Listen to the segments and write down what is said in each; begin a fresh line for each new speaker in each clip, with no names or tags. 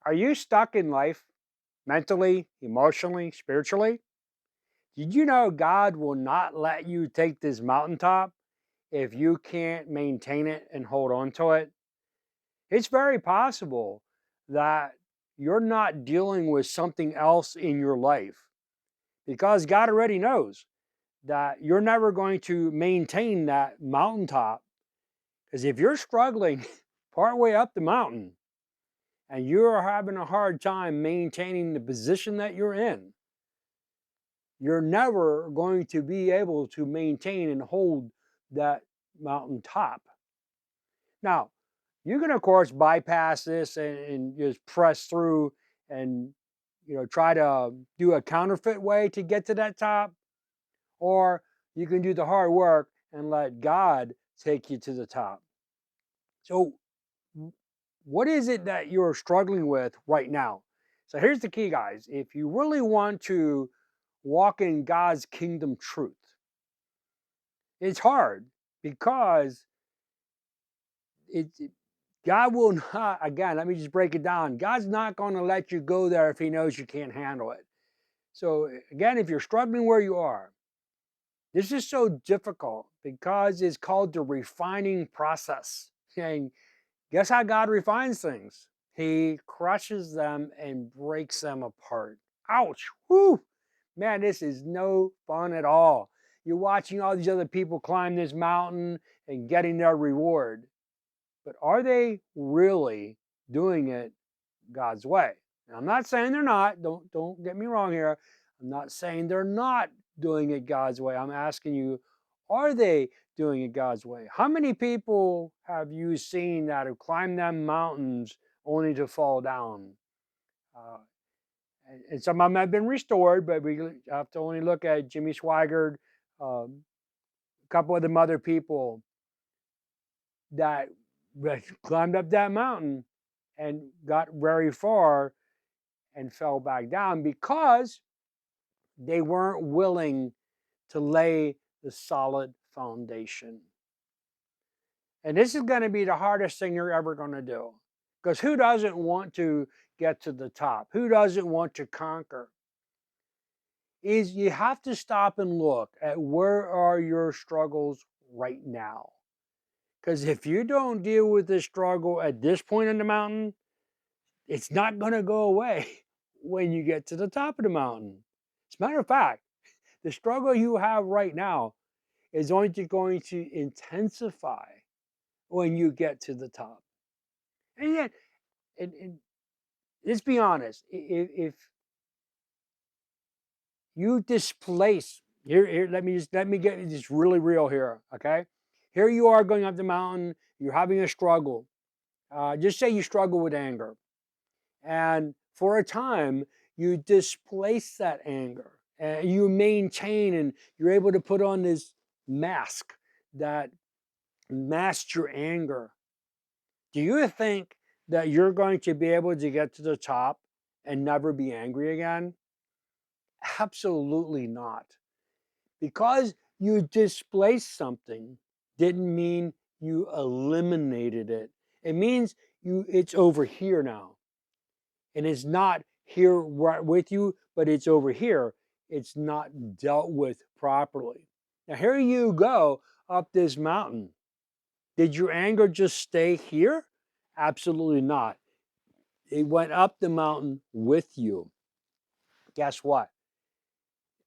Are you stuck in life mentally, emotionally, spiritually? Did you know God will not let you take this mountaintop if you can't maintain it and hold on to it? It's very possible that you're not dealing with something else in your life because God already knows that you're never going to maintain that mountaintop. Because if you're struggling partway up the mountain and you're having a hard time maintaining the position that you're in, you're never going to be able to maintain and hold that mountaintop. Now, you can, of course, bypass this and just press through and try to do a counterfeit way to get to that top, or you can do the hard work and let God take you to the top. So, what is it that you're struggling with right now? So, here's the key, guys. If you really want to walk in God's kingdom truth, it's hard because it God will not, again, let me just break it down. God's not going to let you go there if He knows you can't handle it. So, again, if you're struggling where you are, this is so difficult because it's called the refining process. And guess how God refines things? He crushes them and breaks them apart. Ouch. Whoo. Man, this is no fun at all. You're watching all these other people climb this mountain and getting their reward. But are they really doing it God's way? Now, I'm not saying they're not. Don't get me wrong here. I'm not saying they're not doing it God's way. I'm asking you, are they doing it God's way? How many people have you seen that have climbed them mountains only to fall down? Uh, and some of them have been restored, but we have to only look at Jimmy Swigert, a couple of them other people that climbed up that mountain and got very far and fell back down because they weren't willing to lay the solid foundation. And this is going to be the hardest thing you're ever going to do. Because who doesn't want to get to the top? Who doesn't want to conquer? Is you have to stop and look at where are your struggles right now. Because if you don't deal with this struggle at this point in the mountain, it's not going to go away when you get to the top of the mountain. As a matter of fact, the struggle you have right now is only going to intensify when you get to the top. And yet, and let's be honest, if you displace here, let me get this really real here, okay? Here you are going up the mountain, you're having a struggle. Just say you struggle with anger. And for a time, you displace that anger and you maintain and you're able to put on this mask that masks your anger. Do you think that you're going to be able to get to the top and never be angry again? Absolutely not. Because you displaced something didn't mean you eliminated it. It means it's over here now. And it's not here right with you, but it's over here. It's not dealt with properly. Now, here you go up this mountain. Did your anger just stay here? Absolutely not. It went up the mountain with you. Guess what?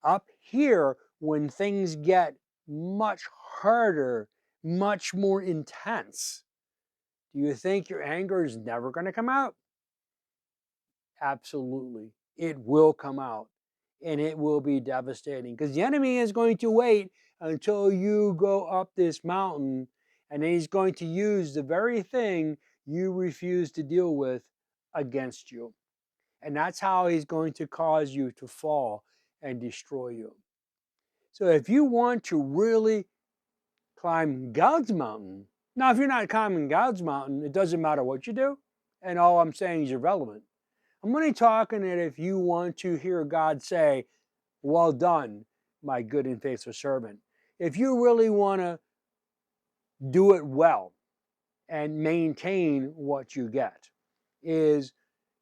Up here, when things get much harder, much more intense, do you think your anger is never going to come out? Absolutely. It will come out and it will be devastating because the enemy is going to wait until you go up this mountain and he's going to use the very thing you refuse to deal with against you. And that's how he's going to cause you to fall and destroy you. So if you want to really climb God's mountain, now if you're not climbing God's mountain, it doesn't matter what you do. And all I'm saying is irrelevant. I'm only talking that if you want to hear God say, well done, my good and faithful servant. If you really want to do it well and maintain what you get, is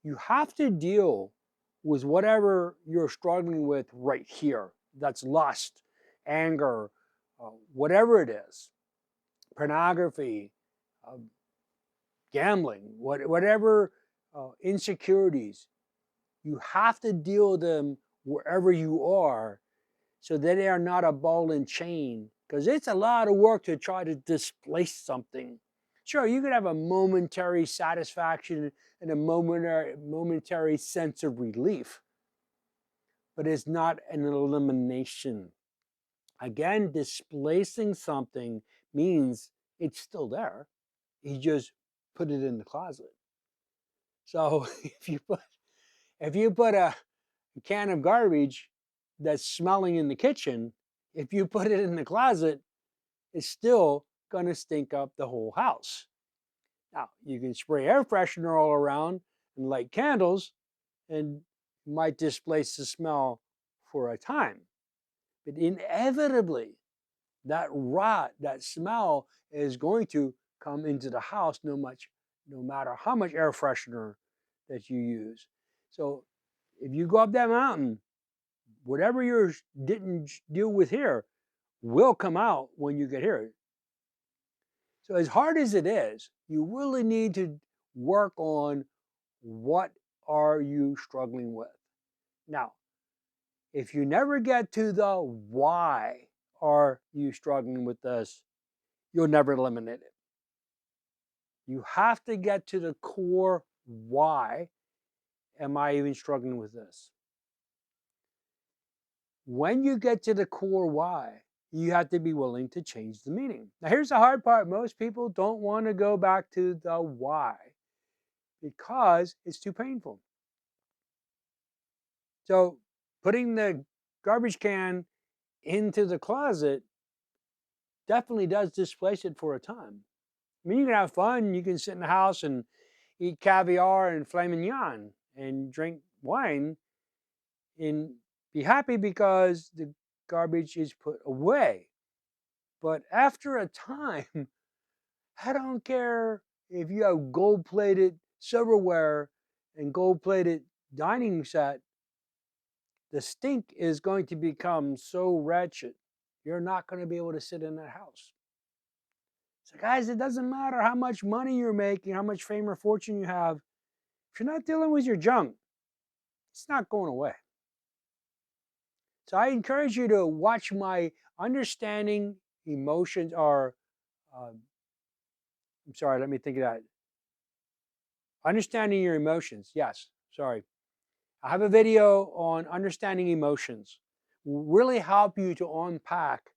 You have to deal with whatever you're struggling with right here. That's lust, anger, whatever it is, pornography, uh, gambling, whatever insecurities. You have to deal with them wherever you are so that they are not a ball and chain, because it's a lot of work to try to displace something. Sure, you could have a momentary satisfaction and a momentary sense of relief, but it's not an elimination. Again, displacing something means it's still there. You just put it in the closet. So if you put a can of garbage that's smelling in the kitchen, if you put it in the closet, it's still going to stink up the whole house. Now, you can spray air freshener all around and light candles, and might displace the smell for a time. But inevitably, that rot, that smell is going to come into the house no matter how much air freshener that you use. So if you go up that mountain, whatever you didn't deal with here will come out when you get here. So as hard as it is, you really need to work on what are you struggling with. Now, if you never get to the why are you struggling with this, you'll never eliminate it. You have to get to the core why am I even struggling with this? When you get to the core why, you have to be willing to change the meaning. Now, here's the hard part. Most people don't want to go back to the why because it's too painful. So, putting the garbage can into the closet definitely does displace it for a time. I mean, you can have fun. You can sit in the house and eat caviar and filet mignon and drink wine and be happy because the garbage is put away. But after a time, I don't care if you have gold plated silverware and gold plated dining set, the stink is going to become so wretched, you're not going to be able to sit in that house. So, guys, it doesn't matter how much money you're making, how much fame or fortune you have. If you're not dealing with your junk, it's not going away. So, I encourage you to watch my understanding emotions, or I'm sorry, let me think of that. Understanding your emotions. Yes, sorry. I have a video on understanding emotions. Will really help you to unpack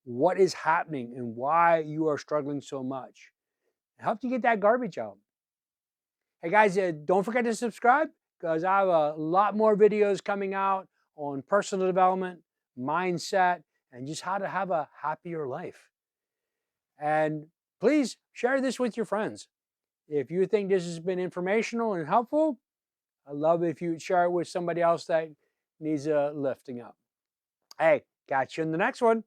what is happening and why you are struggling so much. Help you get that garbage out. Hey guys, don't forget to subscribe because I have a lot more videos coming out on personal development, mindset, and just how to have a happier life. And please share this with your friends. If you think this has been informational and helpful, I'd love if you share it with somebody else that needs a lifting up. Hey, catch you in the next one.